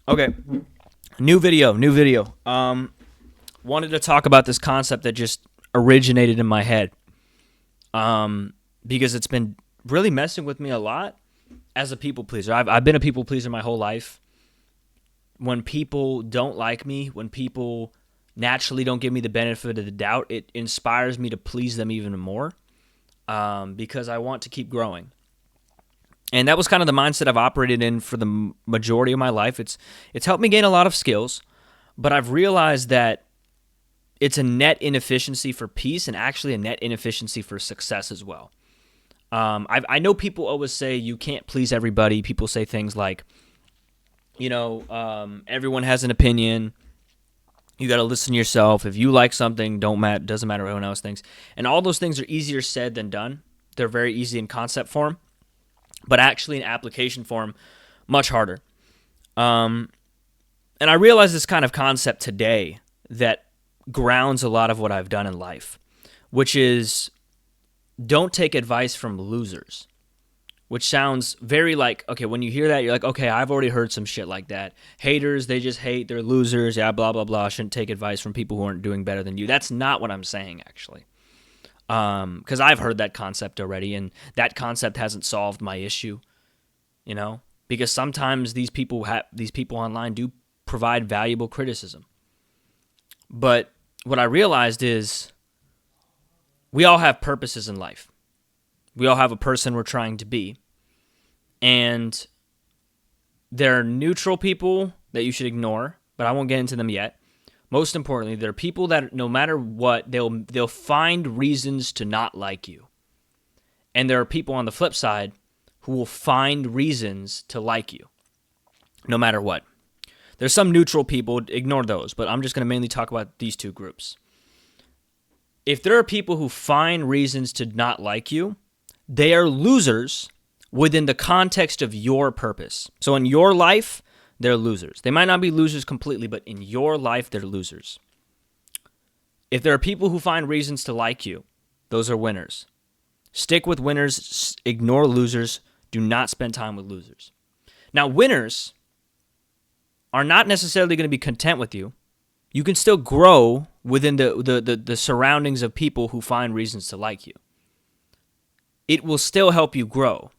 Okay. New video. Wanted to talk about this concept that just originated in my head. Because it's been really messing with me a lot as a people pleaser. I've been a people pleaser my whole life. When people don't like me, when people naturally don't give me the benefit of the doubt, it inspires me to please them even more, because I want to keep growing. And that was kind of the mindset I've operated in for the majority of my life. It's helped me gain a lot of skills, but I've realized that it's a net inefficiency for peace and actually a net inefficiency for success as well. I know people always say you can't please everybody. People say things like, everyone has an opinion. You got to listen to yourself. If you like something, doesn't matter what anyone else thinks. And all those things are easier said than done. They're very easy in concept form, but actually in application form, much harder. And I realize this kind of concept today that grounds a lot of what I've done in life, which is don't take advice from losers, which sounds very like, okay, when you hear that, you're like, okay, I've already heard some shit like that. Haters, they just hate, they're losers, yeah, blah, blah, blah, shouldn't take advice from people who aren't doing better than you. That's not what I'm saying, actually. Because I've heard that concept already, and that concept hasn't solved my issue, because sometimes these people online do provide valuable criticism. But what I realized is we all have purposes in life. We all have a person we're trying to be. And there are neutral people that you should ignore, but I won't get into them yet. Most importantly, there are people that no matter what, they'll find reasons to not like you. And there are people on the flip side who will find reasons to like you, no matter what. There's some neutral people, ignore those, but I'm just going to mainly talk about these two groups. If there are people who find reasons to not like you, they are losers within the context of your purpose. So in your life, they're losers. They might not be losers completely, but in your life, they're losers. If there are people who find reasons to like you, those are winners. Stick with winners, ignore losers, do not spend time with losers. Now, winners are not necessarily going to be content with you. You can still grow within the surroundings of people who find reasons to like you. It will still help you grow.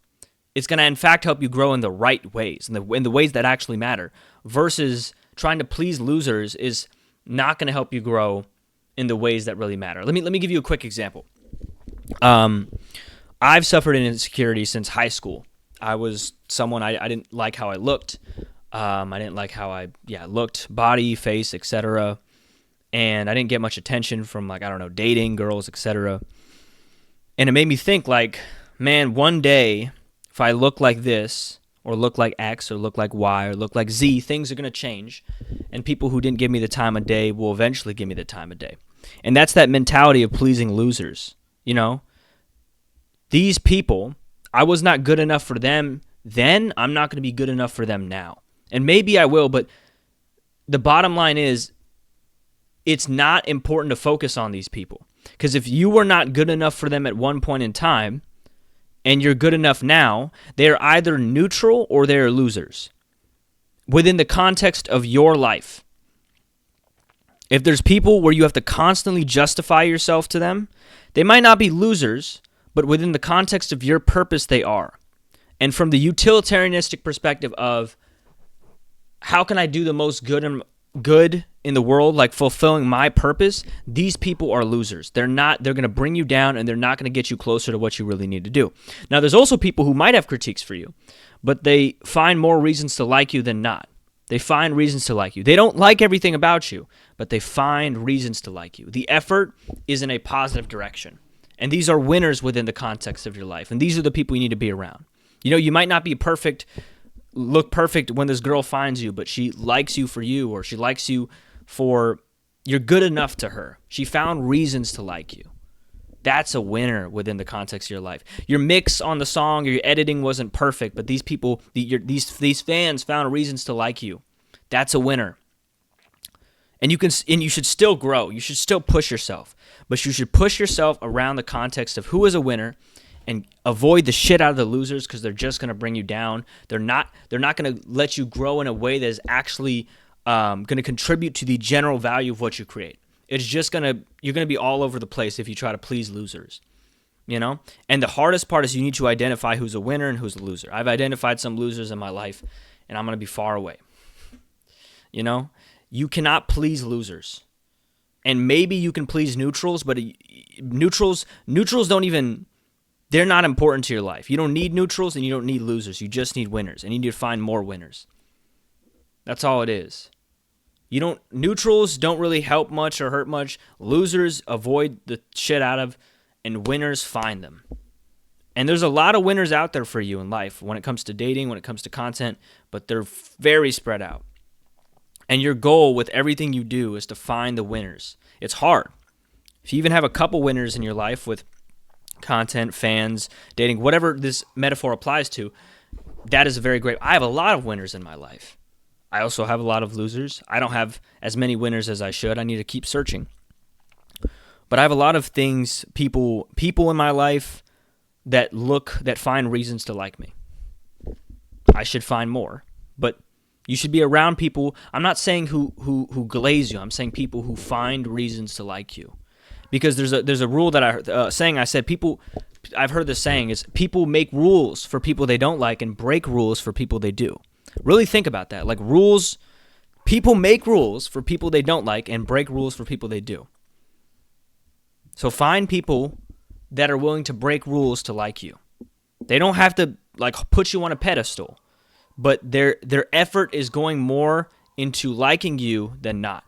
It's going to, in fact, help you grow in the right ways, in the ways that actually matter, versus trying to please losers is not going to help you grow in the ways that really matter. Let me give you a quick example. I've suffered an insecurity since high school. I was someone, I didn't like how I looked. I didn't like how I looked, body, face, etc. And I didn't get much attention from dating, girls, etc. And it made me think man, one day, if I look like this, or look like X, or look like Y, or look like Z, things are going to change. And people who didn't give me the time of day will eventually give me the time of day. And that's that mentality of pleasing losers. These people, I was not good enough for them then, I'm not going to be good enough for them now. And maybe I will, but the bottom line is it's not important to focus on these people. Because if you were not good enough for them at one point in time, and you're good enough now, they're either neutral or they're losers within the context of your life. If there's people where you have to constantly justify yourself to them, they might not be losers, but within the context of your purpose, they are. And from the utilitarianistic perspective of how can I do the most good in the world, like fulfilling my purpose, these people are losers. They're going to bring you down, and they're not going to get you closer to what you really need to do. Now, there's also people who might have critiques for you, but they find more reasons to like you than not. They find reasons to like you. They don't like everything about you, but they find reasons to like you. The effort is in a positive direction. And these are winners within the context of your life. And these are the people you need to be around. You might not be look perfect when this girl finds you, but she likes you for you, or she likes you for you're good enough to her. She found reasons to like you. That's a winner within the context of your life. Your mix on the song or your editing wasn't perfect, but these people, these fans found reasons to like you. That's a winner. And you should still grow. You should still push yourself, but you should push yourself around the context of who is a winner and avoid the shit out of the losers, because they're just going to bring you down. They're not going to let you grow in a way that is actually going to contribute to the general value of what you create. It's just you're going to be all over the place if you try to please losers, you know? And the hardest part is you need to identify who's a winner and who's a loser. I've identified some losers in my life, and I'm going to be far away. You know? You cannot please losers. And maybe you can please neutrals, but neutrals don't even, they're not important to your life. You don't need neutrals and you don't need losers. You just need winners, and you need to find more winners. That's all it is. Neutrals don't really help much or hurt much. Losers, avoid the shit out of, and winners, find them. And there's a lot of winners out there for you in life when it comes to dating, when it comes to content, but they're very spread out. And your goal with everything you do is to find the winners. It's hard. If you even have a couple winners in your life with content, fans, dating, whatever this metaphor applies to, that is a very great. I have a lot of winners in my life. I also have a lot of losers. I don't have as many winners as I should. I need to keep searching. But I have a lot of things, people in my life that find reasons to like me. I should find more, but you should be around people. I'm not saying who glaze you. I'm saying people who find reasons to like you. Because there's a rule that I said people. I've heard this saying is people make rules for people they don't like and break rules for people they do. Really think about that. Like rules, people make rules for people they don't like and break rules for people they do. So find people that are willing to break rules to like you. They don't have to like put you on a pedestal, but their effort is going more into liking you than not.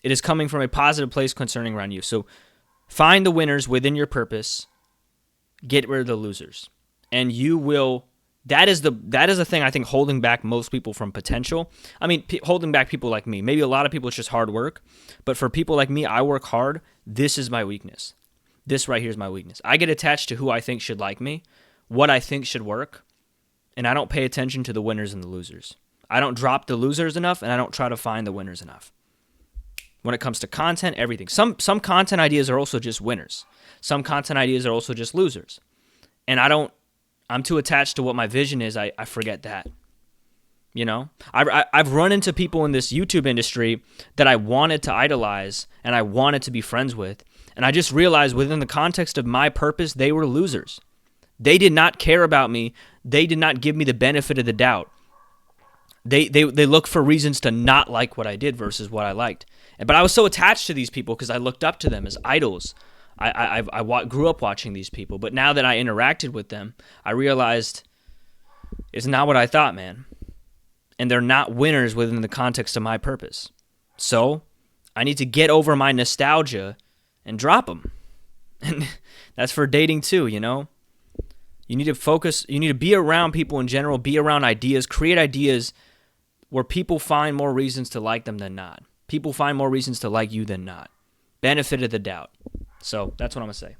It is coming from a positive place concerning around you. So find the winners within your purpose, get rid of the losers. And you will, that is the thing I think holding back most people from potential. I mean, holding back people like me. Maybe a lot of people it's just hard work, but for people like me, I work hard. This is my weakness. This right here is my weakness. I get attached to who I think should like me, what I think should work, and I don't pay attention to the winners and the losers. I don't drop the losers enough, and I don't try to find the winners enough. When it comes to content, everything. Some content ideas are also just winners. Some content ideas are also just losers. And I'm too attached to what my vision is, I forget that. You know? I've run into people in this YouTube industry that I wanted to idolize and I wanted to be friends with. And I just realized within the context of my purpose, they were losers. They did not care about me. They did not give me the benefit of the doubt. They look for reasons to not like what I did versus what I liked. But I was so attached to these people because I looked up to them as idols. I grew up watching these people. But now that I interacted with them, I realized it's not what I thought, man. And they're not winners within the context of my purpose. So I need to get over my nostalgia and drop them. And that's for dating too, you know? You need to focus. You need to be around people in general, be around ideas, create ideas where people find more reasons to like them than not. People find more reasons to like you than not. Benefit of the doubt. So that's what I'm going to say.